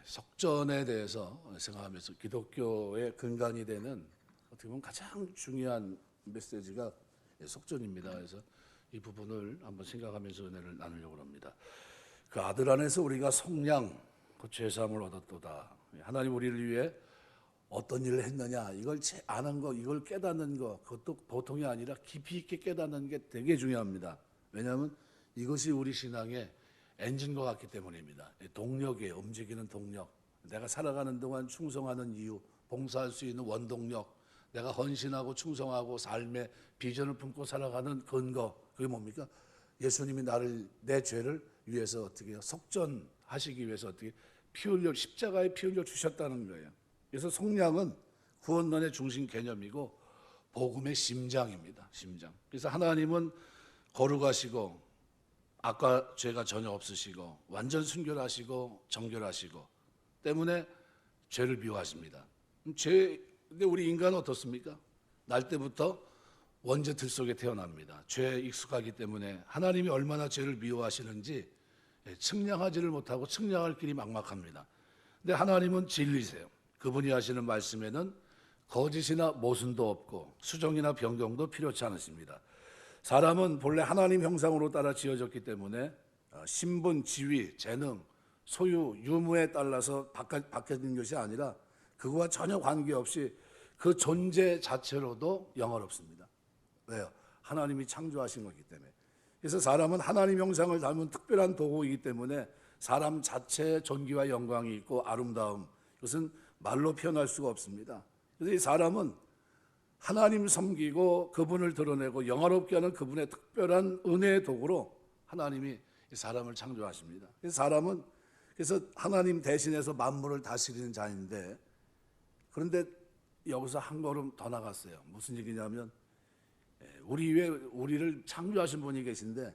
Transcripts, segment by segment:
석전에 대해서 생각하면서 기독교의 근간이 되는 어떻게 보면 가장 중요한 메시지가 석전입니다. 그래서 이 부분을 한번 생각하면서 은혜를 나누려고 합니다. 그 아들 안에서 우리가 속량, 그 죄사함을 얻었도다. 하나님 우리를 위해 어떤 일을 했느냐, 이걸 아는 거, 이걸 깨닫는 거, 그것도 보통이 아니라 깊이 있게 깨닫는 게 되게 중요합니다. 왜냐하면 이것이 우리 신앙의 엔진과 같기 때문입니다. 동력이에요. 움직이는 동력. 내가 살아가는 동안 충성하는 이유, 봉사할 수 있는 원동력, 내가 헌신하고 충성하고 삶의 비전을 품고 살아가는 근거, 그게 뭡니까? 예수님이 내 죄를 위해서 어떻게 속전하시기 위해서 어떻게 십자가에 피 흘려 주셨다는 거예요. 그래서 속량은 구원론의 중심 개념이고 복음의 심장입니다. 심장. 그래서 하나님은 거룩하시고 아까 죄가 전혀 없으시고 완전 순결하시고 정결하시고 때문에 죄를 미워하십니다. 근데 우리 인간은 어떻습니까? 날 때부터 원죄 틀 속에 태어납니다. 죄에 익숙하기 때문에 하나님이 얼마나 죄를 미워하시는지 측량하지를 못하고 측량할 길이 막막합니다. 근데 하나님은 진리세요. 그분이 하시는 말씀에는 거짓이나 모순도 없고 수정이나 변경도 필요치 않으십니다. 사람은 본래 하나님 형상으로 따라 지어졌기 때문에 신분, 지위, 재능, 소유, 유무에 따라서 바뀌는 것이 아니라 그거와 전혀 관계없이 그 존재 자체로도 영원없습니다. 왜요? 하나님이 창조하신 거기 때문에. 그래서 사람은 하나님 형상을 닮은 특별한 도구이기 때문에 사람 자체의 존귀와 영광이 있고 아름다움, 이것은 말로 표현할 수가 없습니다. 그래서 이 사람은 하나님 섬기고 그분을 드러내고 영화롭게 하는 그분의 특별한 은혜의 도구로 하나님이 사람을 창조하십니다. 그래서 하나님 대신해서 만물을 다스리는 자인데, 그런데 여기서 한 걸음 더 나갔어요. 무슨 얘기냐면 우리 위에 우리를 창조하신 분이 계신데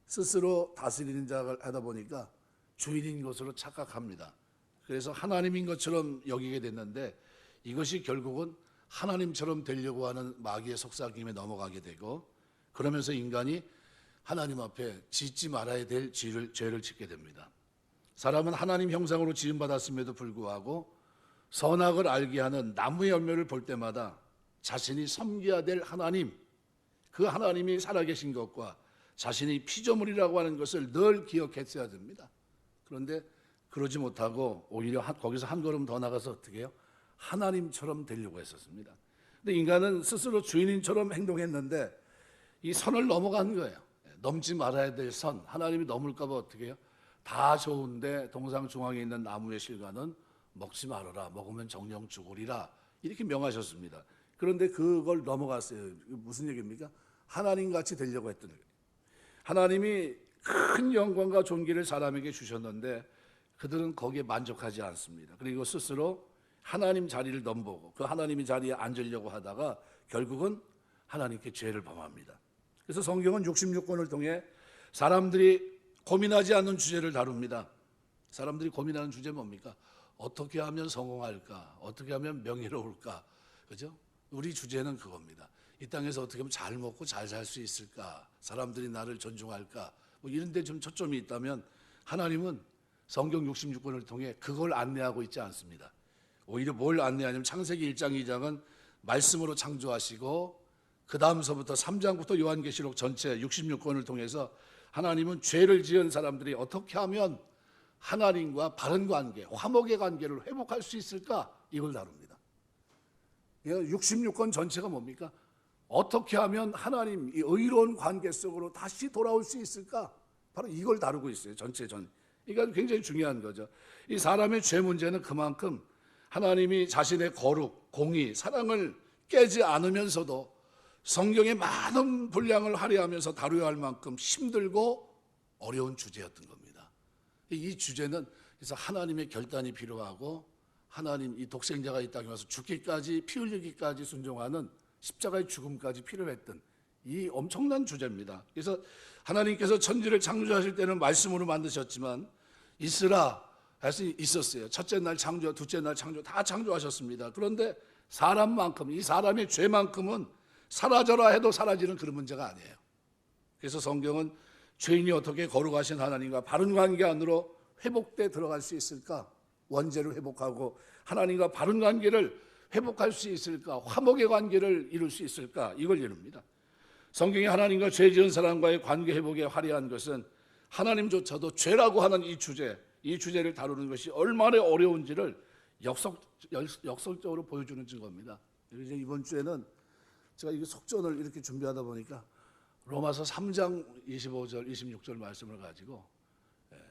스스로 다스리는 자가 하다 보니까 주인인 것으로 착각합니다. 그래서 하나님인 것처럼 여기게 됐는데 이것이 결국은 하나님처럼 되려고 하는 마귀의 속삭임에 넘어가게 되고, 그러면서 인간이 하나님 앞에 짓지 말아야 될 죄를 짓게 됩니다. 사람은 하나님 형상으로 지음받았음에도 불구하고 선악을 알게 하는 나무의 열매를 볼 때마다 자신이 섬겨야 될 하나님, 그 하나님이 살아계신 것과 자신이 피조물이라고 하는 것을 늘 기억했어야 됩니다. 그런데 그러지 못하고 오히려 거기서 한 걸음 더 나가서 어떻게 해요? 하나님처럼 되려고 했었습니다. 근데 인간은 스스로 주인인처럼 행동했는데 이 선을 넘어간 거예요. 넘지 말아야 될 선, 하나님이 넘을까 봐 어떻게 해요? 다 좋은데 동상 중앙에 있는 나무의 실과는 먹지 말아라, 먹으면 정령 죽으리라, 이렇게 명하셨습니다. 그런데 그걸 넘어갔어요. 무슨 얘기입니까? 하나님같이 되려고 했던 거예요. 하나님이 큰 영광과 존귀를 사람에게 주셨는데 그들은 거기에 만족하지 않습니다. 그리고 스스로 하나님 자리를 넘보고 그 하나님의 자리에 앉으려고 하다가 결국은 하나님께 죄를 범합니다. 그래서 성경은 66권을 통해 사람들이 고민하지 않는 주제를 다룹니다. 사람들이 고민하는 주제 뭡니까? 어떻게 하면 성공할까? 어떻게 하면 명예로울까? 그죠? 우리 주제는 그겁니다. 이 땅에서 어떻게 하면 잘 먹고 잘 살 수 있을까? 사람들이 나를 존중할까? 뭐 이런 데 좀 초점이 있다면 하나님은 성경 66권을 통해 그걸 안내하고 있지 않습니다. 오히려 뭘 안내하냐면 창세기 1장 2장은 말씀으로 창조하시고 그 다음서부터 3장부터 요한계시록 전체 66권을 통해서 하나님은 죄를 지은 사람들이 어떻게 하면 하나님과 바른 관계, 화목의 관계를 회복할 수 있을까? 이걸 다룹니다. 66권 전체가 뭡니까? 어떻게 하면 하나님 이 의로운 관계 속으로 다시 돌아올 수 있을까? 바로 이걸 다루고 있어요. 그러니까 굉장히 중요한 거죠. 이 사람의 죄 문제는 그만큼 하나님이 자신의 거룩, 공의, 사랑을 깨지 않으면서도 성경의 많은 분량을 할애하면서 다루어야 할 만큼 힘들고 어려운 주제였던 겁니다. 이 주제는 그래서 하나님의 결단이 필요하고 하나님 이 독생자가 이 땅에 와서 죽기까지 피 흘리기까지 순종하는 십자가의 죽음까지 필요했던 이 엄청난 주제입니다. 그래서 하나님께서 천지를 창조하실 때는 말씀으로 만드셨지만 있으라 해서 있었어요. 첫째 날 창조, 둘째 날 창조 다 창조하셨습니다. 그런데 사람만큼, 이 사람의 죄만큼은 사라져라 해도 사라지는 그런 문제가 아니에요. 그래서 성경은 죄인이 어떻게 거룩하신 하나님과 바른 관계 안으로 회복돼 들어갈 수 있을까? 원죄를 회복하고 하나님과 바른 관계를 회복할 수 있을까? 화목의 관계를 이룰 수 있을까? 이걸 이룹니다. 성경이 하나님과 죄 지은 사람과의 관계 회복에 화려한 것은 하나님조차도 죄라고 하는 이 주제를 다루는 것이 얼마나 어려운지를 역설적으로 보여주는 증거입니다. 이제 이번 주에는 제가 이 속전을 이렇게 준비하다 보니까 로마서 3장 25절, 26절 말씀을 가지고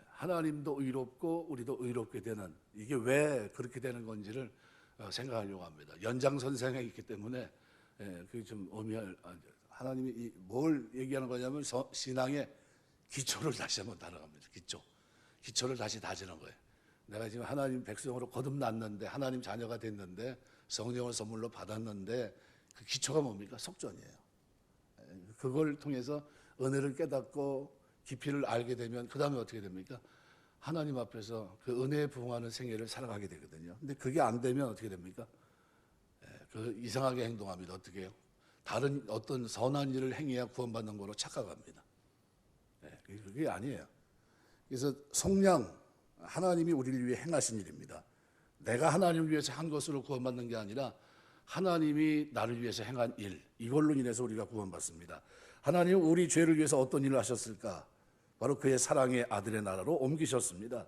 하나님도 의롭고 우리도 의롭게 되는, 이게 왜 그렇게 되는 건지를 생각하려고 합니다. 연장선상에 있기 때문에 그게 좀 의미할, 하나님이 뭘 얘기하는 거냐면 신앙의 기초를 다시 한번 다뤄갑니다. 기초를 다시 다지는 거예요. 내가 지금 하나님 백성으로 거듭났는데, 하나님 자녀가 됐는데, 성령을 선물로 받았는데, 그 기초가 뭡니까? 속전이에요. 그걸 통해서 은혜를 깨닫고 깊이를 알게 되면 그 다음에 어떻게 됩니까? 하나님 앞에서 그 은혜에 부응하는 생애를 살아가게 되거든요. 근데 그게 안 되면 어떻게 됩니까? 그 이상하게 행동합니다. 어떻게 해요? 다른 어떤 선한 일을 행해야 구원받는 거로 착각합니다. 그게 아니에요. 그래서 속량, 하나님이 우리를 위해 행하신 일입니다. 내가 하나님을 위해서 한 것으로 구원받는 게 아니라 하나님이 나를 위해서 행한 일, 이걸로 인해서 우리가 구원받습니다. 하나님은 우리 죄를 위해서 어떤 일을 하셨을까? 바로 그의 사랑의 아들의 나라로 옮기셨습니다.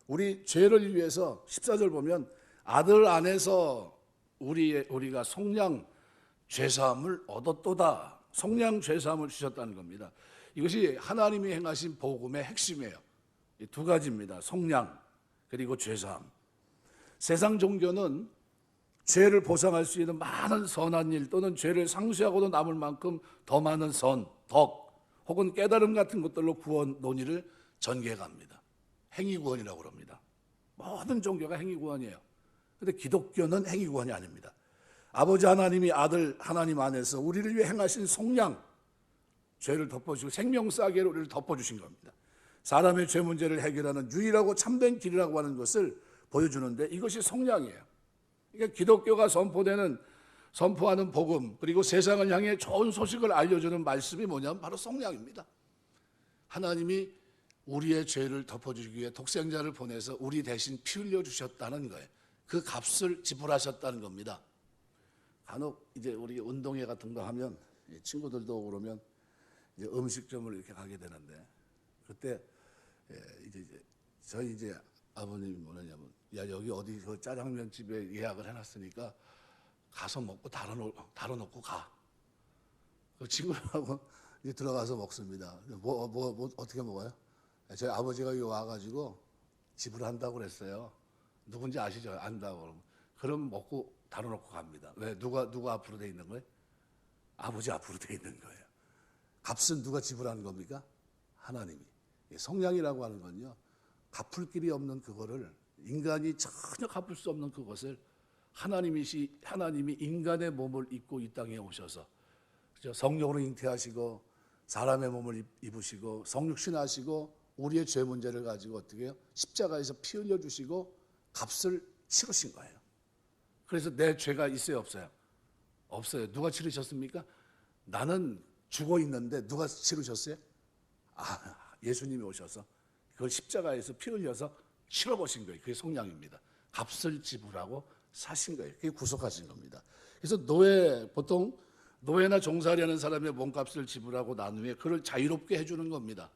우리 죄를 위해서 14절 보면 아들 안에서 우리가 속량 죄사함을 얻었도다. 속량 죄사함을 주셨다는 겁니다. 이것이 하나님이 행하신 복음의 핵심이에요. 이 두 가지입니다. 속량 그리고 죄사함. 세상 종교는 죄를 보상할 수 있는 많은 선한 일 또는 죄를 상쇄하고도 남을 만큼 더 많은 선, 덕 혹은 깨달음 같은 것들로 구원 논의를 전개해 갑니다. 행위구원이라고 합니다. 모든 종교가 행위구원이에요. 그런데 기독교는 행위구원이 아닙니다. 아버지 하나님이 아들 하나님 안에서 우리를 위해 행하신 속량, 죄를 덮어주시고 생명싸개로 우리를 덮어주신 겁니다. 사람의 죄 문제를 해결하는 유일하고 참된 길이라고 하는 것을 보여주는데 이것이 속량이에요. 그러니까 기독교가 선포하는 복음, 그리고 세상을 향해 좋은 소식을 알려주는 말씀이 뭐냐면 바로 속량입니다. 하나님이 우리의 죄를 덮어주기 위해 독생자를 보내서 우리 대신 피 흘려 주셨다는 거예요. 그 값을 지불하셨다는 겁니다. 간혹 이제 우리 운동회 같은 거 하면 친구들도 그러면 이제 음식점을 이렇게 가게 되는데 그때 저희 이제 아버님이 뭐냐면 야 여기 어디 그 짜장면 집에 예약을 해놨으니까 가서 먹고 달아놓고 가. 그 친구하고 이제 들어가서 먹습니다. 뭐 어떻게 먹어요? 저희 아버지가 여기 와가지고 지불한다고 그랬어요. 누군지 아시죠? 안다고. 그럼 먹고 달아놓고 갑니다. 왜? 누가 앞으로 돼 있는 거예요? 아버지 앞으로 돼 있는 거예요. 값은 누가 지불하는 겁니까? 하나님이. 속량이라고 하는 건요. 갚을 길이 없는 그거를 인간이 전혀 갚을 수 없는 그것을 하나님이 인간의 몸을 입고 이 땅에 오셔서 성령으로 잉태하시고 사람의 몸을 입으시고 성육신하시고 우리의 죄 문제를 가지고 어떻게 해요? 십자가에서 피 흘려 주시고 값을 치르신 거예요. 그래서 내 죄가 있어요, 없어요? 없어요. 누가 치르셨습니까? 나는 죽어 있는데 누가 치르셨어요? 예수님이 오셔서 그걸 십자가에서 피 흘려서 치러보신 거예요. 그게 속량입니다. 값을 지불하고 사신 거예요. 그게 구속하신 겁니다. 그래서 보통 노예나 종살이하는 사람의 몸값을 지불하고 난 후에 그를 자유롭게 해주는 겁니다.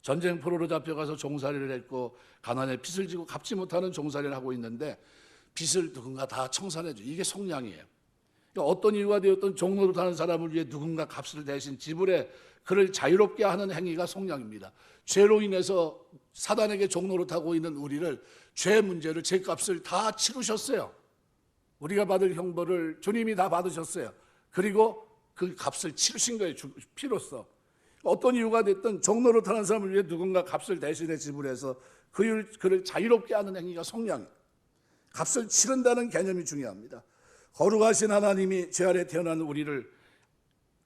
전쟁 포로로 잡혀가서 종살이를 했고 가난에 빚을 지고 갚지 못하는 종살이를 하고 있는데 빚을 누군가 다 청산해줘. 이게 속량이에요. 그러니까 어떤 이유가 되었던 종로로 타는 사람을 위해 누군가 값을 대신 지불해 그를 자유롭게 하는 행위가 속량입니다. 죄로 인해서 사단에게 종로로 타고 있는 우리를 죄 문제를 죄값을 다 치르셨어요. 우리가 받을 형벌을 주님이 다 받으셨어요. 그리고 그 값을 치르신 거예요. 피로써. 어떤 이유가 됐든 종로로 타는 사람을 위해 누군가 값을 대신해 지불해서 그를 자유롭게 하는 행위가 속량이에요. 값을 치른다는 개념이 중요합니다. 거룩하신 하나님이 죄 아래 태어난 우리를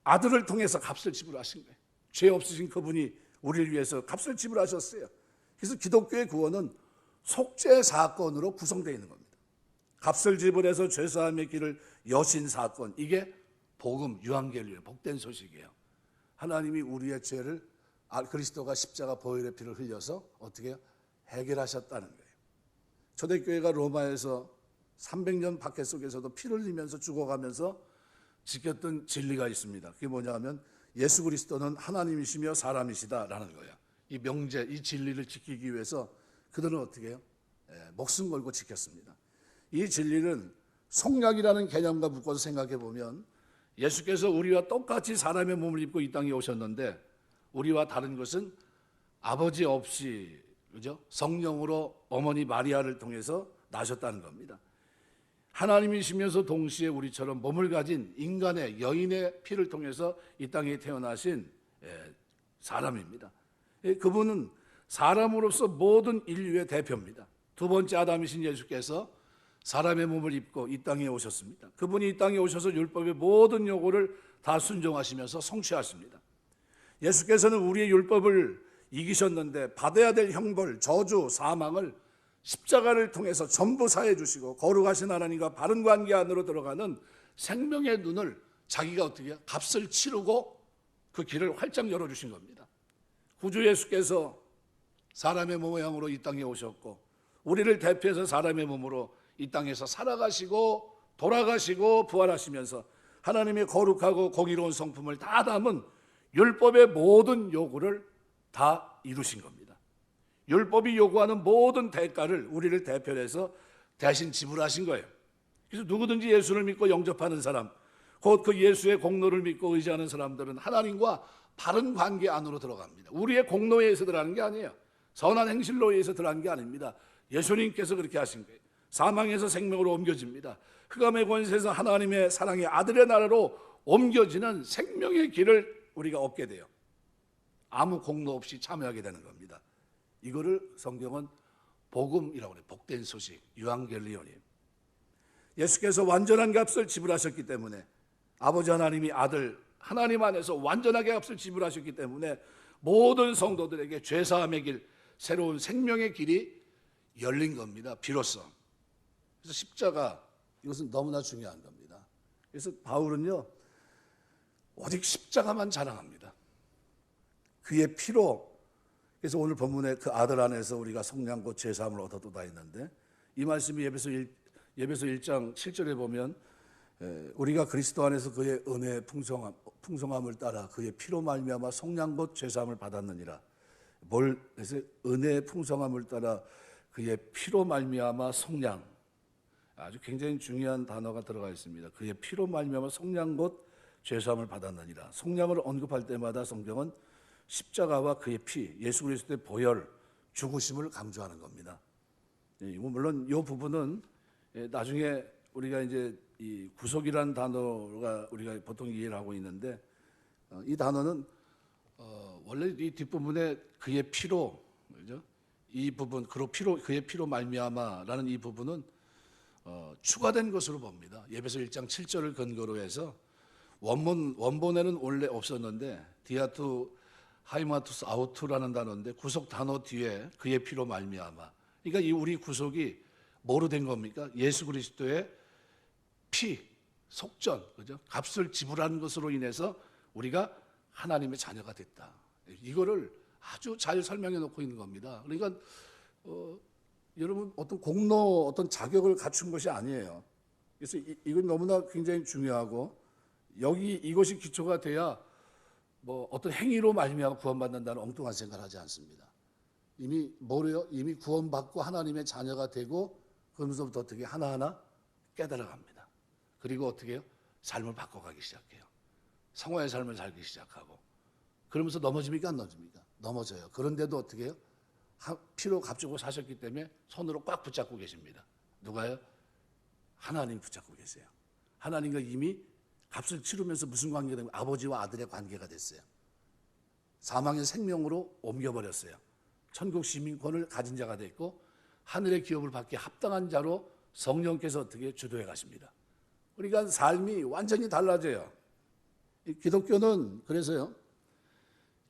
아들을 통해서 값을 지불하신 거예요. 죄 없으신 그분이 우리를 위해서 값을 지불하셨어요. 그래서 기독교의 구원은 속죄 사건으로 구성되어 있는 겁니다. 값을 지불해서 죄사함의 길을 여신 사건, 이게 복음, 유한겔리의 복된 소식이에요. 하나님이 우리의 죄를 그리스도가 십자가 보혈의 피를 흘려서 어떻게 해요? 해결하셨다는 거예요. 초대교회가 로마에서 300년 박해 속에서도 피를 흘리면서 죽어가면서 지켰던 진리가 있습니다. 그게 뭐냐 하면 예수 그리스도는 하나님이시며 사람이시다라는 거예요. 이 명제, 이 진리를 지키기 위해서 그들은 어떻게 해요? 목숨 걸고 지켰습니다. 이 진리는 속량이라는 개념과 묶어서 생각해 보면 예수께서 우리와 똑같이 사람의 몸을 입고 이 땅에 오셨는데 우리와 다른 것은 아버지 없이, 그죠? 성령으로 어머니 마리아를 통해서 나셨다는 겁니다. 하나님이시면서 동시에 우리처럼 몸을 가진 인간의 여인의 피를 통해서 이 땅에 태어나신 사람입니다. 그분은 사람으로서 모든 인류의 대표입니다. 두 번째 아담이신 예수께서 사람의 몸을 입고 이 땅에 오셨습니다. 그분이 이 땅에 오셔서 율법의 모든 요구를 다 순종하시면서 성취하십니다. 예수께서는 우리의 율법을 이기셨는데 받아야 될 형벌, 저주, 사망을 십자가를 통해서 전부 사해 주시고 거룩하신 하나님과 바른 관계 안으로 들어가는 생명의 눈을 자기가 어떻게 해요? 값을 치르고 그 길을 활짝 열어주신 겁니다. 구주 예수께서 사람의 모양으로 이 땅에 오셨고 우리를 대표해서 사람의 몸으로 이 땅에서 살아가시고 돌아가시고 부활하시면서 하나님의 거룩하고 공의로운 성품을 다 담은 율법의 모든 요구를 다 이루신 겁니다. 율법이 요구하는 모든 대가를 우리를 대표해서 대신 지불하신 거예요. 그래서 누구든지 예수를 믿고 영접하는 사람, 곧 그 예수의 공로를 믿고 의지하는 사람들은 하나님과 바른 관계 안으로 들어갑니다. 우리의 공로에 의해서 들어가는 게 아니에요. 선한 행실로 의해서 들어가는 게 아닙니다. 예수님께서 그렇게 하신 거예요. 사망에서 생명으로 옮겨집니다. 흑암의 권세에서 하나님의 사랑의 아들의 나라로 옮겨지는 생명의 길을 우리가 얻게 돼요. 아무 공로 없이 참여하게 되는 겁니다. 이거를 성경은 복음이라고 해요. 복된 소식, 유앙겔리온이. 예수께서 완전한 값을 지불하셨기 때문에 아버지 하나님이 아들 하나님 안에서 완전하게 값을 지불하셨기 때문에 모든 성도들에게 죄사함의 길, 새로운 생명의 길이 열린 겁니다. 비로소. 그래서 십자가, 이것은 너무나 중요한 겁니다. 그래서 바울은요, 오직 십자가만 자랑합니다. 그의 피로. 그래서 오늘 본문에 그 아들 안에서 우리가 속량 곧 죄사함을 얻어도다 했는데, 이 말씀이 예배소 1장 7절에 보면 우리가 그리스도 안에서 그의 은혜의 풍성함을 따라 그의 피로 말미암아 속량 곧 죄사함을 받았느니라. 그래서 은혜의 풍성함을 따라 그의 피로 말미암아 속량, 아주 굉장히 중요한 단어가 들어가 있습니다. 그의 피로 말미암아 속량 곧 죄사함을 받았느니라. 속량을 언급할 때마다 성경은 십자가와 그의 피, 예수 그리스도의 보혈, 죽으심을 강조하는 겁니다. 물론 이 부분은 나중에 우리가 이제 이 구속이라는 단어가 우리가 보통 이해를 하고 있는데, 이 단어는 원래 이 뒷부분에 그의 피로, 그죠? 이 부분, 그의 피로 말미암아라는 이 부분은 추가된 것으로 봅니다. 예배소 1장 7절을 근거로 해서 원본에는 원래 없었는데 디아투 하이마투스 아우투라는 단어인데 구속 단어 뒤에 그의 피로 말미암아. 그러니까 이 우리 구속이 뭐로 된 겁니까? 예수 그리스도의 피, 속전, 그죠? 값을 지불한 것으로 인해서 우리가 하나님의 자녀가 됐다. 이거를 아주 잘 설명해 놓고 있는 겁니다. 그러니까 여러분 어떤 공로, 어떤 자격을 갖춘 것이 아니에요. 그래서 이건 너무나 굉장히 중요하고, 이것이 기초가 돼야 뭐 어떤 행위로 말미암아 구원받는다는 엉뚱한 생각을 하지 않습니다. 이미 뭐래요? 이미 구원받고 하나님의 자녀가 되고 그러면서부터 어떻게 하나하나 깨달아갑니다. 그리고 어떻게 해요? 삶을 바꿔가기 시작해요. 성화의 삶을 살기 시작하고, 그러면서 넘어집니까? 안 넘어집니까? 넘어져요. 그런데도 어떻게 해요? 피로 값주고 사셨기 때문에 손으로 꽉 붙잡고 계십니다. 누가요? 하나님 붙잡고 계세요. 하나님과 이미 값을 치르면서 무슨 관계가 되면 아버지와 아들의 관계가 됐어요. 사망의 생명으로 옮겨버렸어요. 천국 시민권을 가진 자가 됐고 하늘의 기업을 받기 합당한 자로 성령께서 어떻게 주도해 가십니다. 그러니까 삶이 완전히 달라져요. 기독교는 그래서요,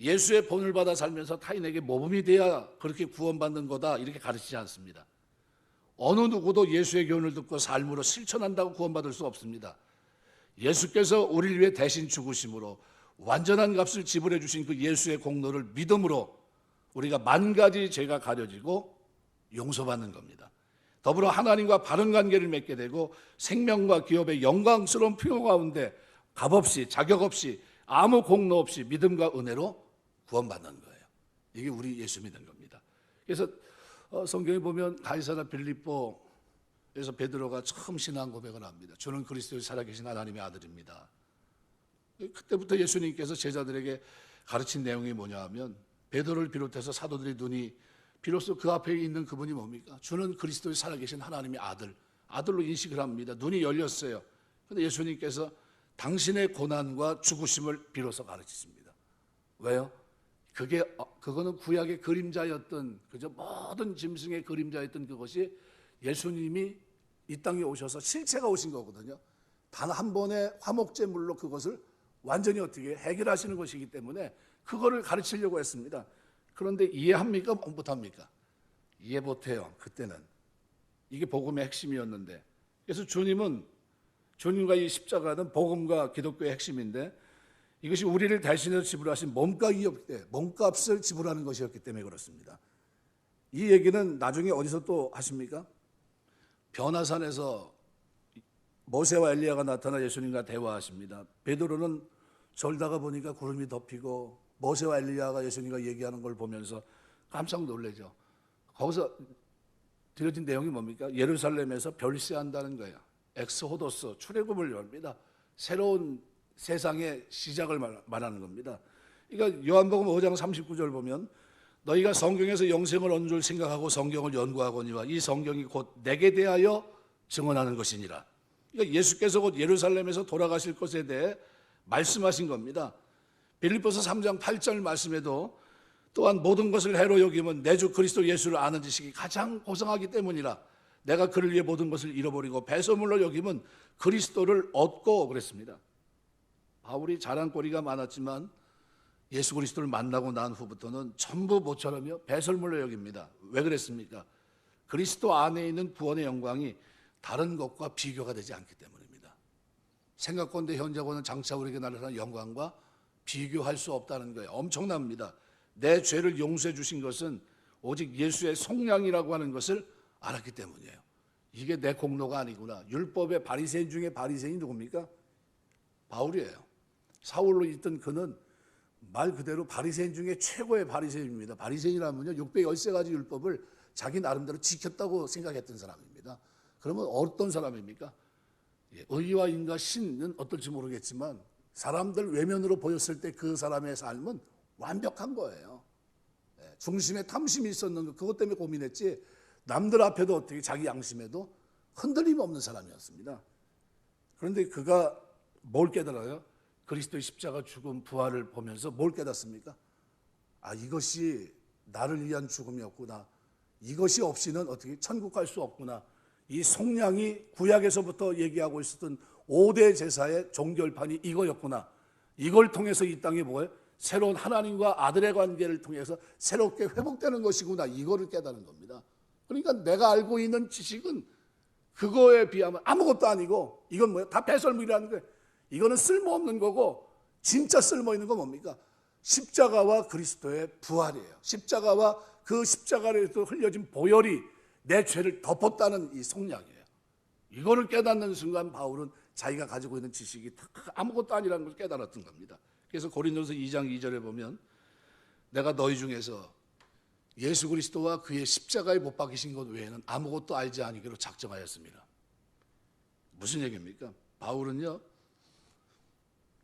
예수의 본을 받아 살면서 타인에게 모범이 돼야 그렇게 구원받는 거다 이렇게 가르치지 않습니다. 어느 누구도 예수의 교훈을 듣고 삶으로 실천한다고 구원받을 수 없습니다. 예수께서 우리를 위해 대신 죽으심으로 완전한 값을 지불해 주신 그 예수의 공로를 믿음으로 우리가 만 가지 죄가 가려지고 용서받는 겁니다. 더불어 하나님과 바른 관계를 맺게 되고 생명과 기업의 영광스러운 필요 가운데 값없이 자격 없이 아무 공로 없이 믿음과 은혜로 구원받는 거예요. 이게 우리 예수 믿는 겁니다. 그래서 성경에 보면 가이사랴 빌립보에서 베드로가 처음 신앙 고백을 합니다. 주는 그리스도의 살아계신 하나님의 아들입니다. 그때부터 예수님께서 제자들에게 가르친 내용이 뭐냐 하면 베드로를 비롯해서 사도들의 눈이 비로소 그 앞에 있는 그분이 뭡니까? 주는 그리스도의 살아계신 하나님의 아들로 인식을 합니다. 눈이 열렸어요. 그런데 예수님께서 당신의 고난과 죽으심을 비로소 가르치십니다. 왜요? 그거는 구약의 그림자였던, 그저 모든 짐승의 그림자였던 그것이 예수님이 이 땅에 오셔서 실체가 오신 거거든요. 단 한 번의 화목제물로 그것을 완전히 어떻게 해결하시는 것이기 때문에 그거를 가르치려고 했습니다. 그런데 이해합니까? 못합니까? 이해 못해요. 그때는. 이게 복음의 핵심이었는데. 그래서 주님과 이 십자가는 복음과 기독교의 핵심인데 이것이 우리를 대신해서 지불하신 몸값을 지불하는 것이었기 때문에 그렇습니다. 이 얘기는 나중에 어디서 또 하십니까? 변화산에서 모세와 엘리야가 나타나 예수님과 대화하십니다. 베드로는 절다가 보니까 구름이 덮이고 모세와 엘리야가 예수님과 얘기하는 걸 보면서 깜짝 놀라죠. 거기서 들려진 내용이 뭡니까? 예루살렘에서 별세한다는 거예요. 엑스호도스, 출애굽을 열립니다. 새로운 세상의 시작을 말하는 겁니다. 그러니까 요한복음 5장 39절 보면 너희가 성경에서 영생을 얻는 줄 생각하고 성경을 연구하거니와 이 성경이 곧 내게 대하여 증언하는 것이니라. 그러니까 예수께서 곧 예루살렘에서 돌아가실 것에 대해 말씀하신 겁니다. 빌립보서 3장 8절 말씀에도 또한 모든 것을 해로 여기면 내 주 그리스도 예수를 아는 지식이 가장 고상하기 때문이라. 내가 그를 위해 모든 것을 잃어버리고 배설물로 여기면 그리스도를 얻고 그랬습니다. 바울이 자랑거리가 많았지만 예수 그리스도를 만나고 난 후부터는 전부 모처럼요 배설물로 여깁니다. 왜 그랬습니까? 그리스도 안에 있는 구원의 영광이 다른 것과 비교가 되지 않기 때문입니다. 생각건대 현재고는 장차 우리에게 나타나는 영광과 비교할 수 없다는 거예요. 엄청납니다. 내 죄를 용서해 주신 것은 오직 예수의 속량이라고 하는 것을 알았기 때문이에요. 이게 내 공로가 아니구나. 율법의 바리새인 중에 바리새인이 누굽니까? 바울이에요. 사울로 있던 그는 말 그대로 바리새인 중에 최고의 바리새인입니다. 바리새인이라면요 613가지 율법을 자기 나름대로 지켰다고 생각했던 사람입니다. 그러면 어떤 사람입니까? 의와 인과 신은 어떨지 모르겠지만 사람들 외면으로 보였을 때 그 사람의 삶은 완벽한 거예요. 중심에 탐심이 있었는 거 그것 때문에 고민했지 남들 앞에도 어떻게 자기 양심에도 흔들림 없는 사람이었습니다. 그런데 그가 뭘 깨달아요? 그리스도의 십자가 죽음 부활을 보면서 뭘 깨닫습니까? 아, 이것이 나를 위한 죽음이었구나. 이것이 없이는 어떻게 천국 갈 수 없구나. 이 속량이 구약에서부터 얘기하고 있었던 5대 제사의 종결판이 이거였구나. 이걸 통해서 이 땅에 뭐예요? 새로운 하나님과 아들의 관계를 통해서 새롭게 회복되는 것이구나. 이거를 깨달은 겁니다. 그러니까 내가 알고 있는 지식은 그거에 비하면 아무것도 아니고 이건 뭐예요? 다 배설물이라는 거예요. 이거는 쓸모없는 거고 진짜 쓸모있는 건 뭡니까? 십자가와 그리스도의 부활이에요. 십자가와 그 십자가에서 흘려진 보혈이 내 죄를 덮었다는 이 속량이에요. 이거를 깨닫는 순간 바울은 자기가 가지고 있는 지식이 아무것도 아니라는 걸 깨달았던 겁니다. 그래서 고린도서 2장 2절에 보면 내가 너희 중에서 예수 그리스도와 그의 십자가에 못 박히신 것 외에는 아무것도 알지 아니기로 작정하였습니다. 무슨 얘기입니까? 바울은요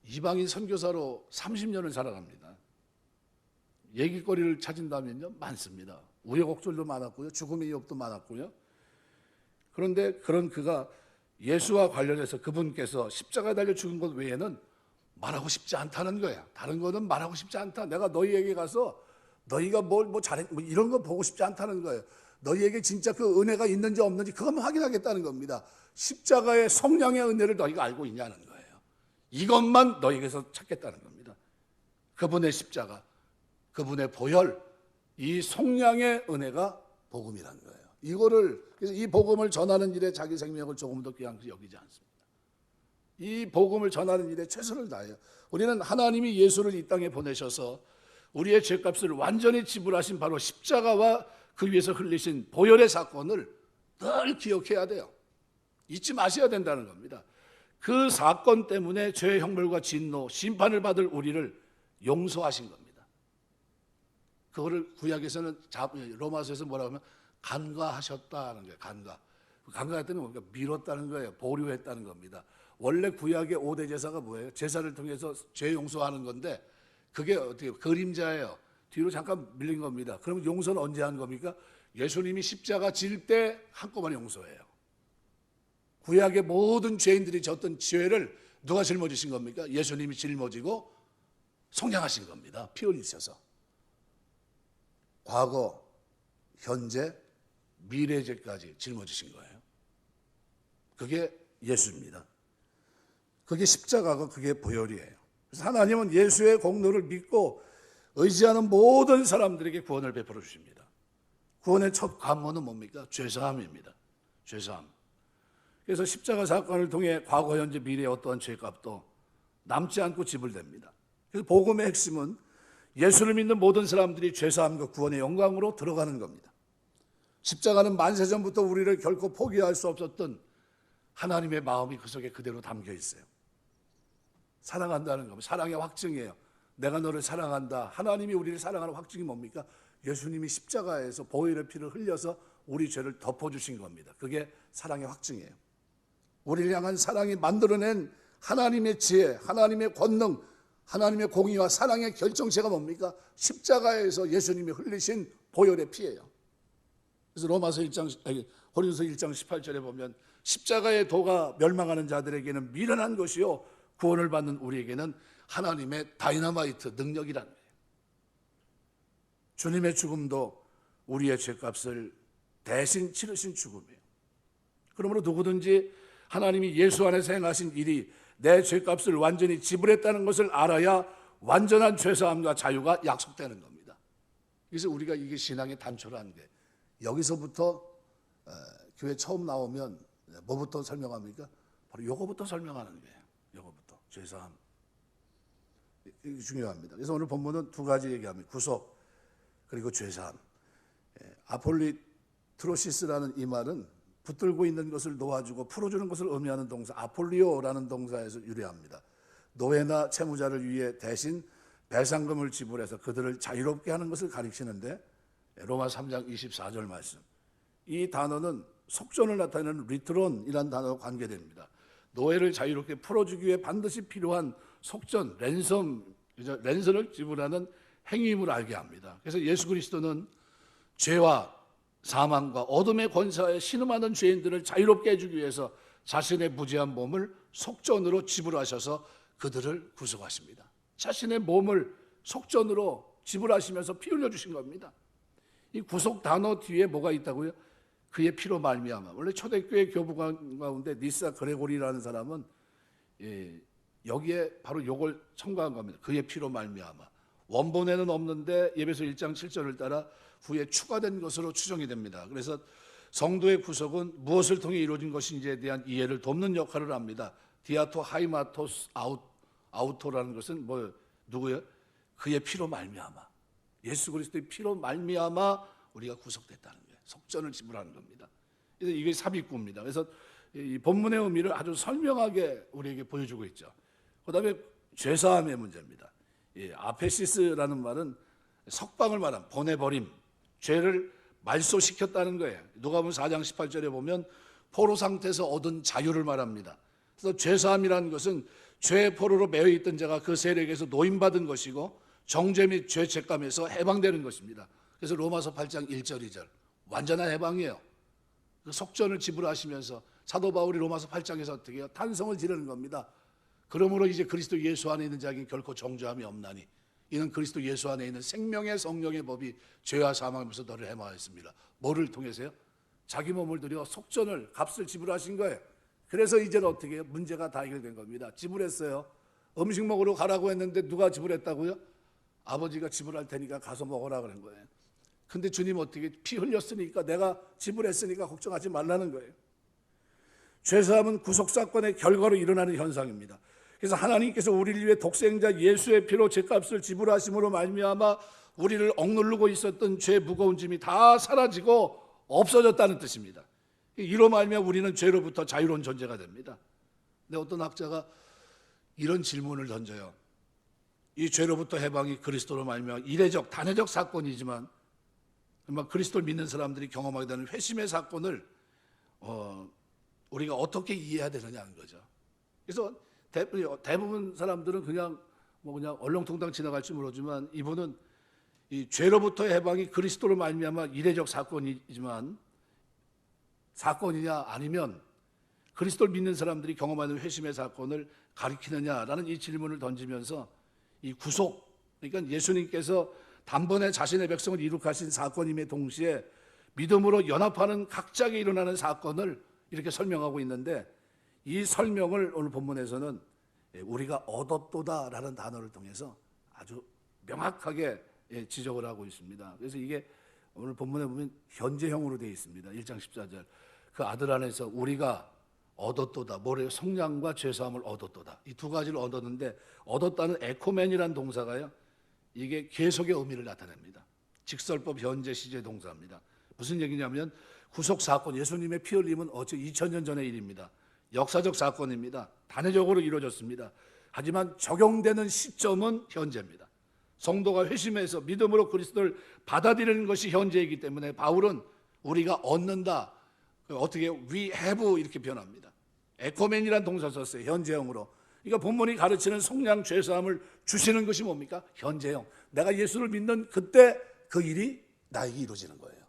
이방인 선교사로 30년을 살아갑니다. 얘기거리를 찾은다면요 많습니다. 우여곡절도 많았고요, 죽음의 위협도 많았고요. 그런데 그런 그가 예수와 관련해서 그분께서 십자가에 달려 죽은 것 외에는 말하고 싶지 않다는 거야. 다른 거는 말하고 싶지 않다. 내가 너희에게 가서 너희가 뭐 잘했 뭐 이런 거 보고 싶지 않다는 거예요. 너희에게 진짜 그 은혜가 있는지 없는지 그것만 확인하겠다는 겁니다. 십자가의 성량의 은혜를 너희가 알고 있냐는 거예요. 이것만 너희에게서 찾겠다는 겁니다. 그분의 십자가, 그분의 보혈, 이 성량의 은혜가 복음이라는 거예요. 그래서 이 복음을 전하는 일에 자기 생명을 조금도 귀하게 여기지 않습니다. 이 복음을 전하는 일에 최선을 다해요. 우리는 하나님이 예수를 이 땅에 보내셔서 우리의 죄값을 완전히 지불하신 바로 십자가와 그 위에서 흘리신 보혈의 사건을 늘 기억해야 돼요. 잊지 마셔야 된다는 겁니다. 그 사건 때문에 죄의 형벌과 진노, 심판을 받을 우리를 용서하신 겁니다. 그거를 구약에서는 로마서에서 뭐라고 하면 간과하셨다는 거예요. 간과했다는 뭡니까? 미뤘다는 거예요. 보류했다는 겁니다. 원래 구약의 5대 제사가 뭐예요? 제사를 통해서 죄 용서하는 건데 그게 어떻게 그림자예요. 뒤로 잠깐 밀린 겁니다. 그럼 용서는 언제 한 겁니까? 예수님이 십자가 질 때 한꺼번에 용서해요. 구약의 모든 죄인들이 졌던 죄를 누가 짊어지신 겁니까? 예수님이 짊어지고 속량하신 겁니다. 피 흘리셔서. 과거, 현재, 미래 죄까지 짊어지신 거예요. 그게 예수입니다. 그게 십자가고 그게 보혈이에요. 그래서 하나님은 예수의 공로를 믿고 의지하는 모든 사람들에게 구원을 베풀어 주십니다. 구원의 첫 관문은 뭡니까? 죄사함입니다. 죄사함. 그래서 십자가 사건을 통해 과거, 현재, 미래의 어떠한 죄값도 남지 않고 지불됩니다. 그래서 복음의 핵심은 예수를 믿는 모든 사람들이 죄사함과 구원의 영광으로 들어가는 겁니다. 십자가는 만세전부터 우리를 결코 포기할 수 없었던 하나님의 마음이 그 속에 그대로 담겨 있어요. 사랑한다는 겁니다. 사랑의 확증이에요. 내가 너를 사랑한다. 하나님이 우리를 사랑하는 확증이 뭡니까? 예수님이 십자가에서 보혈의 피를 흘려서 우리 죄를 덮어주신 겁니다. 그게 사랑의 확증이에요. 우리를 향한 사랑이 만들어낸 하나님의 지혜, 하나님의 권능, 하나님의 공의와 사랑의 결정체가 뭡니까? 십자가에서 예수님이 흘리신 보혈의 피예요. 그래서 호리전서 1장 18절에 보면 십자가의 도가 멸망하는 자들에게는 미련한 것이요 구원을 받는 우리에게는 하나님의 다이너마이트 능력이라는 거예요. 주님의 죽음도 우리의 죄값을 대신 치르신 죽음이에요. 그러므로 누구든지 하나님이 예수 안에서 행하신 일이 내 죄값을 완전히 지불했다는 것을 알아야 완전한 죄사함과 자유가 약속되는 겁니다. 그래서 우리가 이게 신앙의 단초라는 게 여기서부터 교회 처음 나오면 뭐부터 설명합니까? 바로 요거부터 설명하는 거예요. 요거부터 죄사함. 이게 중요합니다. 그래서 오늘 본문은 두 가지 얘기합니다. 구속 그리고 죄사함. 아폴리트로시스라는 이 말은 붙들고 있는 것을 놓아주고 풀어주는 것을 의미하는 동사 아폴리오라는 동사에서 유래합니다. 노예나 채무자를 위해 대신 배상금을 지불해서 그들을 자유롭게 하는 것을 가리키는데 로마 3장 24절 말씀. 이 단어는 속전을 나타내는 리트론이라는 단어와 관계됩니다. 노예를 자유롭게 풀어주기 위해 반드시 필요한 속전, 랜선을 지불하는 행위임을 알게 합니다. 그래서 예수 그리스도는 죄와 사망과 어둠의 권세에 신음하는 죄인들을 자유롭게 해주기 위해서 자신의 무죄한 몸을 속전으로 지불하셔서 그들을 구속하십니다. 자신의 몸을 속전으로 지불하시면서 피 흘려주신 겁니다. 이 구속 단어 뒤에 뭐가 있다고요? 그의 피로 말미암아. 원래 초대교회 교부관 가운데 니사 그레고리라는 사람은 여기에 바로 이걸 첨가한 겁니다. 그의 피로 말미암아. 원본에는 없는데 에베소 1장 7절을 따라 후에 추가된 것으로 추정이 됩니다. 그래서 성도의 구속은 무엇을 통해 이루어진 것인지에 대한 이해를 돕는 역할을 합니다. 디아토 하이마토스 아우토라는 것은 누구예요? 그의 피로 말미암아. 예수 그리스도의 피로 말미암아 우리가 구속됐다는 거예요. 속전을 지불하는 겁니다. 그래서 이게 삽입구입니다. 그래서 이 본문의 의미를 아주 설명하게 우리에게 보여주고 있죠. 그다음에 죄사함의 문제입니다. 아페시스라는 말은 석방을 말한 보내버림, 죄를 말소시켰다는 거예요. 누가복음 4장 18절에 보면 포로 상태에서 얻은 자유를 말합니다. 그래서 죄사함이라는 것은 죄의 포로로 매여 있던 자가 그 세력에서 노임받은 것이고 정죄 및 죄책감에서 해방되는 것입니다. 그래서 로마서 8장 1절 2절 완전한 해방이에요. 그 속전을 지불하시면서 사도 바울이 로마서 8장에서 어떻게 해요? 탄성을 지르는 겁니다. 그러므로 이제 그리스도 예수 안에 있는 자에게는 결코 정죄함이 없나니 이는 그리스도 예수 안에 있는 생명의 성령의 법이 죄와 사망에서 너를 해방하였습니다. 뭐를 통해서요? 자기 몸을 들여 속전을 값을 지불하신 거예요. 그래서 이제는 어떻게 해요? 문제가 다 해결된 겁니다. 지불했어요. 음식 먹으러 가라고 했는데 누가 지불했다고요? 아버지가 지불할 테니까 가서 먹으라 그런 거예요. 근데 주님 어떻게 피 흘렸으니까 내가 지불했으니까 걱정하지 말라는 거예요. 죄사함은 구속사건의 결과로 일어나는 현상입니다. 그래서 하나님께서 우리를 위해 독생자 예수의 피로 죄값을 지불하심으로 말미암아 우리를 억누르고 있었던 죄 무거운 짐이 다 사라지고 없어졌다는 뜻입니다. 이로 말미암아 우리는 죄로부터 자유로운 존재가 됩니다. 근데 어떤 학자가 이런 질문을 던져요. 이 죄로부터 해방이 그리스도로 말미암아 이례적 단회적 사건이지만 그리스도를 믿는 사람들이 경험하게 되는 회심의 사건을 우리가 어떻게 이해해야 되느냐는 거죠. 그래서 대부분 사람들은 그냥 얼렁통당 지나갈지 모르지만 이분은 이 죄로부터의 해방이 그리스도로 말미암아 이례적 사건이지만 사건이냐 아니면 그리스도를 믿는 사람들이 경험하는 회심의 사건을 가리키느냐라는 이 질문을 던지면서 이 구속, 그러니까 예수님께서 단번에 자신의 백성을 이룩하신 사건임에 동시에 믿음으로 연합하는 각자에게 일어나는 사건을 이렇게 설명하고 있는데, 이 설명을 오늘 본문에서는 우리가 얻었도다라는 단어를 통해서 아주 명확하게 지적을 하고 있습니다. 그래서 이게 오늘 본문에 보면 현재형으로 되어 있습니다. 1장 14절. 그 아들 안에서 우리가 얻었도다. 뭐래요? 성량과 죄사함을 얻었도다. 이 두 가지를 얻었는데, 얻었다는 에코멘이라는 동사가요, 이게 계속의 의미를 나타냅니다. 직설법 현재 시제 동사입니다. 무슨 얘기냐면 구속 사건, 예수님의 피 흘림은 어째 2000년 전의 일입니다. 역사적 사건입니다. 단회적으로 이루어졌습니다. 하지만 적용되는 시점은 현재입니다. 성도가 회심해서 믿음으로 그리스도를 받아들이는 것이 현재이기 때문에 바울은 우리가 얻는다, 어떻게 we have 이렇게 변합니다. 에코멘이라는 동사 썼어요. 현재형으로. 그러니까 본문이 가르치는 성량 죄사함을 주시는 것이 뭡니까? 현재형. 내가 예수를 믿는 그때 그 일이 나에게 이루어지는 거예요.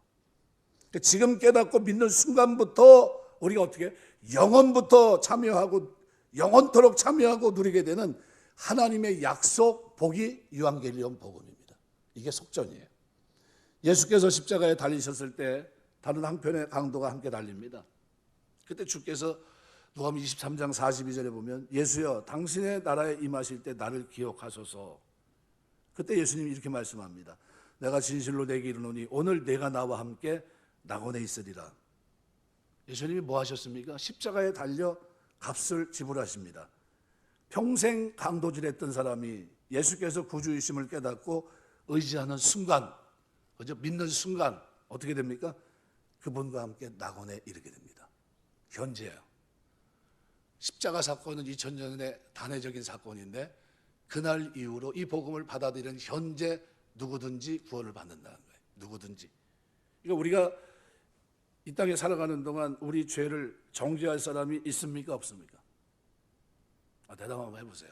지금 깨닫고 믿는 순간부터 우리가 어떻게 영원부터 참여하고 영원토록 참여하고 누리게 되는 하나님의 약속, 복이 유앙겔리온 복음입니다. 이게 속전이에요. 예수께서 십자가에 달리셨을 때 다른 한편의 강도가 함께 달립니다. 그때 주께서 누가복음 23장 42절에 보면 예수여 당신의 나라에 임하실 때 나를 기억하소서. 그때 예수님이 이렇게 말씀합니다. 내가 진실로 내게 이르노니 오늘 내가 나와 함께 낙원에 있으리라. 예수님이 뭐 하셨습니까? 십자가에 달려 값을 지불하십니다. 평생 강도질했던 사람이 예수께서 구주이심을 깨닫고 의지하는 순간, 그죠? 믿는 순간 어떻게 됩니까? 그분과 함께 낙원에 이르게 됩니다. 현재예요. 십자가 사건은 2000년의 단회적인 사건인데 그날 이후로 이 복음을 받아들이는 현재 누구든지 구원을 받는다는 거예요. 누구든지. 그러니까 우리가 이 땅에 살아가는 동안 우리 죄를 정죄할 사람이 있습니까? 없습니까? 대답 한번 해보세요.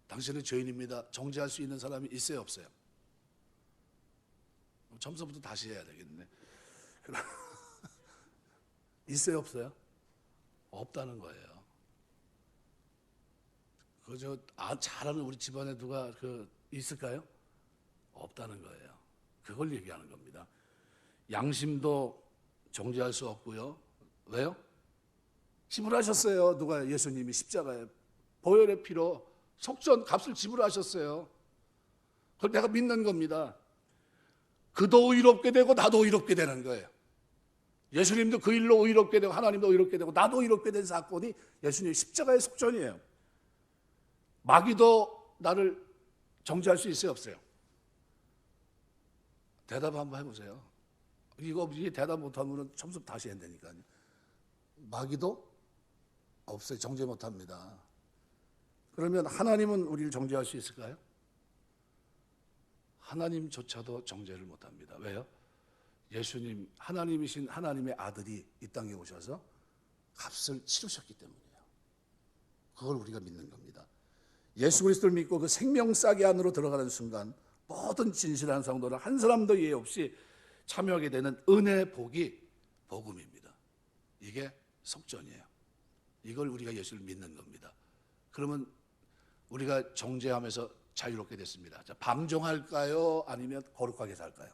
당신은 죄인입니다. 정죄할 수 있는 사람이 있어요? 없어요? 처음부터 다시 해야 되겠네. 있어요? 없어요? 없다는 거예요. 그저 잘하는 우리 집안에 누가 있을까요? 없다는 거예요. 그걸 얘기하는 겁니다. 양심도 정죄할 수 없고요. 왜요? 지불하셨어요. 누가? 예수님이 십자가에 보혈의 피로 속전 값을 지불하셨어요. 그걸 내가 믿는 겁니다. 그도 의롭게 되고 나도 의롭게 되는 거예요. 예수님도 그 일로 의롭게 되고 하나님도 의롭게 되고 나도 의롭게 된 사건이 예수님의 십자가의 속전이에요. 마귀도 나를 정죄할 수 있어요? 없어요? 대답 한번 해보세요. 이게 대답 못하면 처음부터 다시 해야 되니까요. 마귀도 없어요. 정죄 못합니다. 그러면 하나님은 우리를 정죄할 수 있을까요? 하나님조차도 정죄를 못합니다. 왜요? 예수님, 하나님이신 하나님의 아들이 이 땅에 오셔서 값을 치르셨기 때문이에요. 그걸 우리가 믿는 겁니다. 예수 그리스도를 믿고 그 생명싸개 안으로 들어가는 순간 모든 진실한 성도는 한 사람도 예외 없이 참여하게 되는 은혜의 복이 복음입니다. 이게 속전이에요. 이걸 우리가 예수를 믿는 겁니다. 그러면 우리가 정죄하면서 자유롭게 됐습니다. 자, 방종할까요? 아니면 거룩하게 살까요?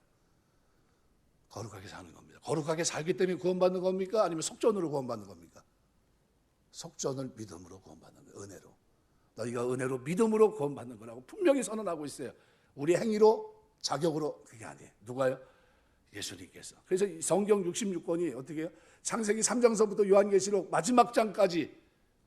거룩하게 사는 겁니다. 거룩하게 살기 때문에 구원받는 겁니까? 아니면 속전으로 구원받는 겁니까? 속전을 믿음으로 구원받는 거예요. 은혜로. 너희가 은혜로 믿음으로 구원받는 거라고 분명히 선언하고 있어요. 우리 행위로 자격으로 그게 아니에요. 누가요? 예수님께서. 그래서 성경 66권이 어떻게 해요? 창세기 3장서부터 요한계시록 마지막 장까지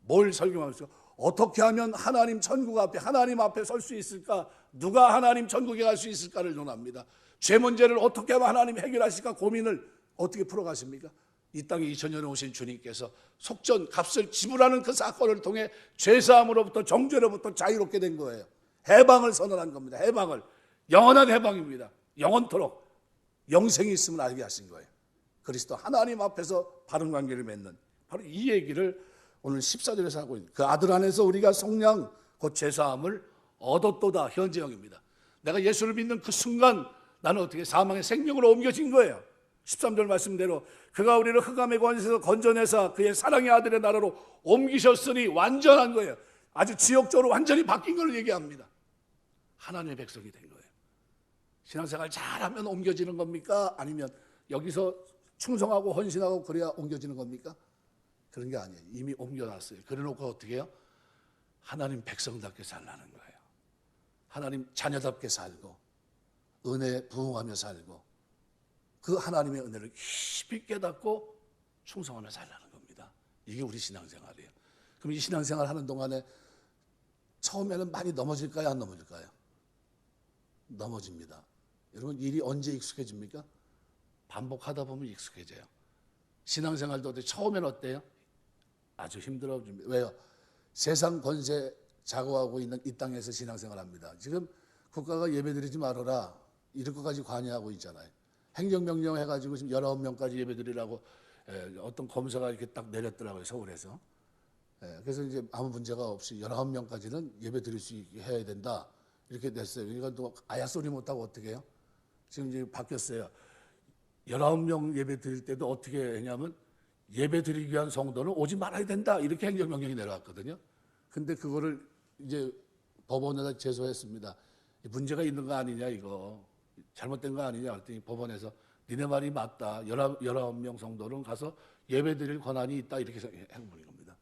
뭘 설명하면서 어떻게 하면 하나님 천국 앞에 하나님 앞에 설 수 있을까? 누가 하나님 천국에 갈 수 있을까를 논합니다. 죄 문제를 어떻게 하면 하나님 해결하실까 고민을 어떻게 풀어가십니까? 이 땅에 2000년에 오신 주님께서 속전 값을 지불하는 그 사건을 통해 죄사함으로부터 정죄로부터 자유롭게 된 거예요. 해방을 선언한 겁니다. 해방을. 영원한 해방입니다. 영원토록 영생이 있음을 알게 하신 거예요. 그리스도 하나님 앞에서 바른 관계를 맺는 바로 이 얘기를 오늘 14절에서 하고 있는, 그 아들 안에서 우리가 속량 곧 죄사함을 얻었도다. 현재형입니다. 내가 예수를 믿는 그 순간 나는 어떻게 사망의 생명으로 옮겨진 거예요. 13절 말씀대로 그가 우리를 흑암의 권세에서 건져내사 그의 사랑의 아들의 나라로 옮기셨으니 완전한 거예요. 아주 지역적으로 완전히 바뀐 걸 얘기합니다. 하나님의 백성이 된 거예요. 신앙생활 잘하면 옮겨지는 겁니까? 아니면 여기서 충성하고 헌신하고 그래야 옮겨지는 겁니까? 그런 게 아니에요. 이미 옮겨놨어요. 그래놓고 어떻게 해요? 하나님 백성답게 살라는 거예요. 하나님 자녀답게 살고 은혜에 부응하며 살고 그 하나님의 은혜를 깊이 깨닫고 충성하며 살라는 겁니다. 이게 우리 신앙생활이에요. 그럼 이 신앙생활 하는 동안에 처음에는 많이 넘어질까요? 안 넘어질까요? 넘어집니다. 여러분, 일이 언제 익숙해집니까? 반복하다 보면 익숙해져요. 신앙생활도 처음에는 어때요? 아주 힘들어집니다. 왜요? 세상 권세 자고하고 있는 이 땅에서 신앙생활합니다. 지금 국가가 예배드리지 말아라 이럴 것까지 관여하고 있잖아요. 행정명령 해가지고 지금 19명까지 예배드리라고 어떤 검사가 이렇게 딱 내렸더라고요, 서울에서. 그래서 이제 아무 문제가 없이 19명까지는 예배드릴 수 있게 해야 된다 이렇게 냈어요. 그러니까 또 아야 소리 못하고 어떻게 해요? 지금 이제 바뀌었어요. 19명 예배 드릴 때도 어떻게 했냐면 예배 드리기 위한 성도는 오지 말아야 된다 이렇게 행정명령이 내려왔거든요. 근데 그거를 이제 법원에다 제소했습니다. 문제가 있는 거 아니냐, 이거 잘못된 거 아니냐 그랬더니 법원에서 니네 말이 맞다. 19명 성도는 가서 예배 드릴 권한이 있다 이렇게 해버린 겁니다.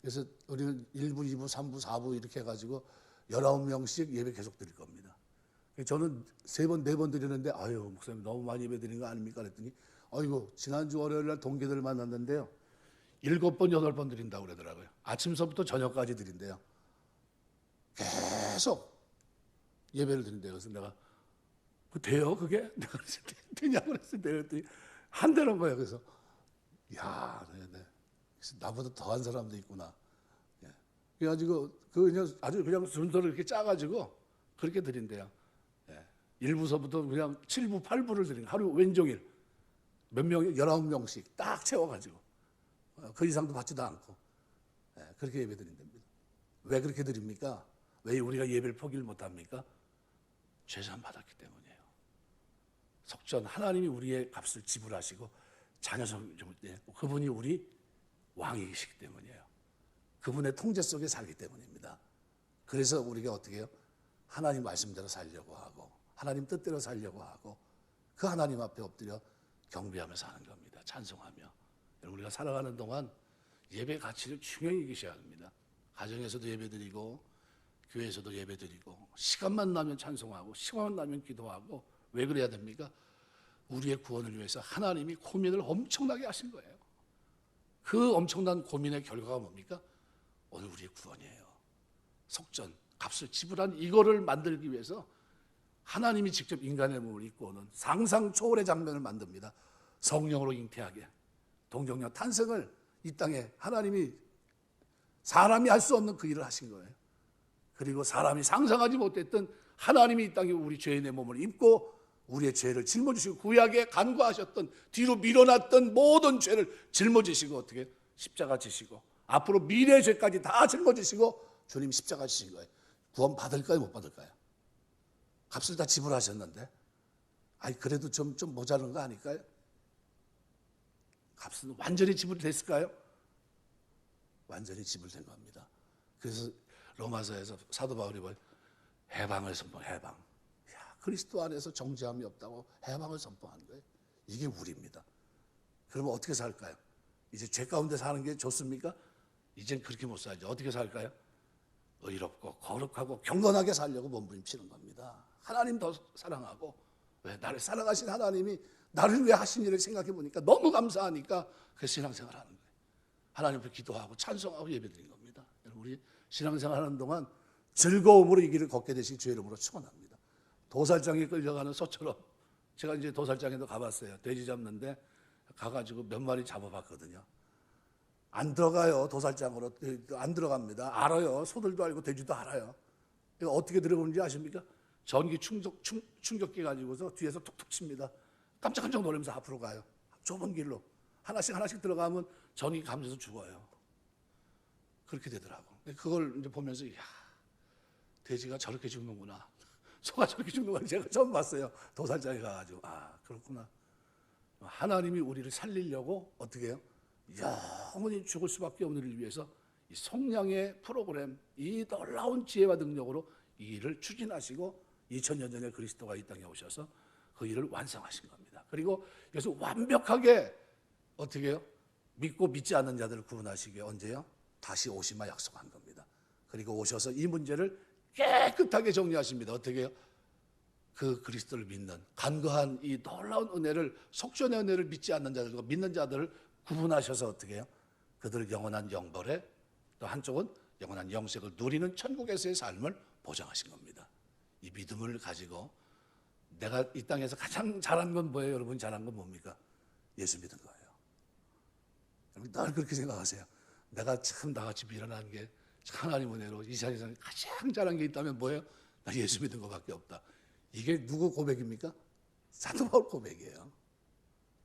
그래서 우리는 1부, 2부, 3부, 4부 이렇게 해가지고 19명씩 예배 계속 드릴 겁니다. 저는 3번, 4번 드리는데 아유 목사님 너무 많이 예배 드린 거 아닙니까? 그랬더니 아이고 지난주 월요일 날 동기들을 만났는데요 7번, 8번 드린다고 그러더라고요. 아침서부터 저녁까지 드린대요. 계속 예배를 드린대요. 그래서 내가 돼요 그게? 내가 되냐고 그랬어요. 그랬더니 한다는 거예요. 그래서 야, 네. 나보다 더한 사람도 있구나. 그래가지고 그냥 아주 그냥 순서를 이렇게 짜가지고 그렇게 드린대요. 1부서부터 그냥 7부, 8부를 드린 하루 왼종일 몇 명, 19명씩 딱 채워가지고 그 이상도 받지도 않고 그렇게 예배 드린답니다. 왜 그렇게 드립니까? 왜 우리가 예배를 포기를 못합니까? 죄사함 받았기 때문이에요. 속전 하나님이 우리의 값을 지불하시고 자녀성 그분이 우리 왕이시기 때문이에요. 그분의 통제 속에 살기 때문입니다. 그래서 우리가 어떻게 해요? 하나님 말씀대로 살려고 하고 하나님 뜻대로 살려고 하고 그 하나님 앞에 엎드려 경배하며 사는 겁니다. 찬송하며. 우리가 살아가는 동안 예배 가치를 중요히 여기셔야 합니다. 가정에서도 예배드리고 교회에서도 예배드리고 시간만 나면 찬송하고 시간만 나면 기도하고 왜 그래야 됩니까? 우리의 구원을 위해서 하나님이 고민을 엄청나게 하신 거예요. 그 엄청난 고민의 결과가 뭡니까? 오늘 우리의 구원이에요. 속전, 값을 지불한 이거를 만들기 위해서 하나님이 직접 인간의 몸을 입고 오는 상상 초월의 장면을 만듭니다. 성령으로 잉태하게 동정녀 탄생을 이 땅에 하나님이 사람이 할 수 없는 그 일을 하신 거예요. 그리고 사람이 상상하지 못했던 하나님이 이 땅에 우리 죄인의 몸을 입고 우리의 죄를 짊어지시고 구약에 간과하셨던 뒤로 밀어놨던 모든 죄를 짊어지시고 어떻게 십자가 지시고 앞으로 미래의 죄까지 다 짊어지시고 주님 십자가 지신 거예요. 구원 받을까요? 못 받을까요? 값을 다 지불하셨는데 아니 그래도 좀 모자란 거 아닐까요? 값은 완전히 지불됐을까요? 완전히 지불된 겁니다. 그래서 로마서에서 사도 바울이 해방을 선포, 해방. 그리스도 안에서 정죄함이 없다고 해방을 선포한 거예요. 이게 우리입니다. 그러면 어떻게 살까요? 이제 죄 가운데 사는 게 좋습니까? 이젠 그렇게 못 살죠. 어떻게 살까요? 의롭고 거룩하고 경건하게 살려고 몸부림치는 겁니다. 하나님 더 사랑하고 왜 나를 사랑하신 하나님이 나를 위해 하신 일을 생각해 보니까 너무 감사하니까 그 신앙생활 하는 거예요. 하나님 앞에 기도하고 찬송하고 예배드린 겁니다. 우리 신앙생활 하는 동안 즐거움으로 이 길을 걷게 되시기 주의 이름으로 축원합니다. 도살장에 끌려가는 소처럼 제가 이제 도살장에도 가봤어요. 돼지 잡는데 가가지고 몇 마리 잡아봤거든요. 안 들어가요. 도살장으로 안 들어갑니다. 알아요. 소들도 알고 돼지도 알아요. 이거 어떻게 들어오는지 아십니까? 전기 충격기 가지고서 뒤에서 툭툭 칩니다. 깜짝깜짝 놀라면서 앞으로 가요. 좁은 길로 하나씩 들어가면 전기 감져서 죽어요. 그렇게 되더라고. 그걸 이제 보면서 야, 돼지가 저렇게 죽는구나. 소가 저렇게 죽는구나. 제가 처음 봤어요. 도살장에 가가지고 아 그렇구나. 하나님이 우리를 살리려고 어떻게 해요? 영원히 죽을 수밖에 없는 일을 위해서 이 성령의 프로그램, 이 놀라운 지혜와 능력으로 이 일을 추진하시고 2000년 전에 그리스도가 이 땅에 오셔서 그 일을 완성하신 겁니다. 그리고 그래서 완벽하게 어떻게 해요? 믿고 믿지 않는 자들을 구원하시기에 언제요? 다시 오시마 약속한 겁니다. 그리고 오셔서 이 문제를 깨끗하게 정리하십니다. 어떻게 해요? 그 그리스도를 믿는 간거한 이 놀라운 은혜를, 속전의 은혜를 믿지 않는 자들과 믿는 자들을 구분하셔서 어떻게 해요? 그들을 영원한 영벌에, 또 한쪽은 영원한 영생을 누리는 천국에서의 삶을 보장하신 겁니다. 이 믿음을 가지고 내가 이 땅에서 가장 잘한 건 뭐예요? 여러분 잘한 건 뭡니까? 예수 믿은 거예요. 여러분 늘 그렇게 생각하세요. 내가 참 나같이 미련한 게 하나님 은혜로 이 세상에 가장 잘한 게 있다면 뭐예요? 나 예수 믿은 것밖에 없다. 이게 누구 고백입니까? 사도 바울 고백이에요.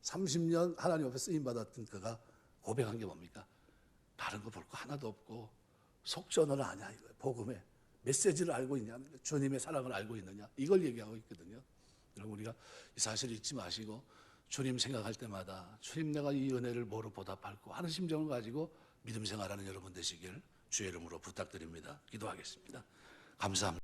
30년 하나님 앞에 쓰임받았던 그가 고백한 게 뭡니까? 다른 거 볼 거 하나도 없고 속전을 아냐 이거예요. 복음의 메시지를 알고 있냐, 주님의 사랑을 알고 있느냐, 이걸 얘기하고 있거든요. 여러분 우리가 이 사실을 잊지 마시고 주님 생각할 때마다 주님 내가 이 은혜를 뭐로 보답할까 하는 심정을 가지고 믿음 생활하는 여러분 되시길 주의 이름으로 부탁드립니다. 기도하겠습니다. 감사합니다.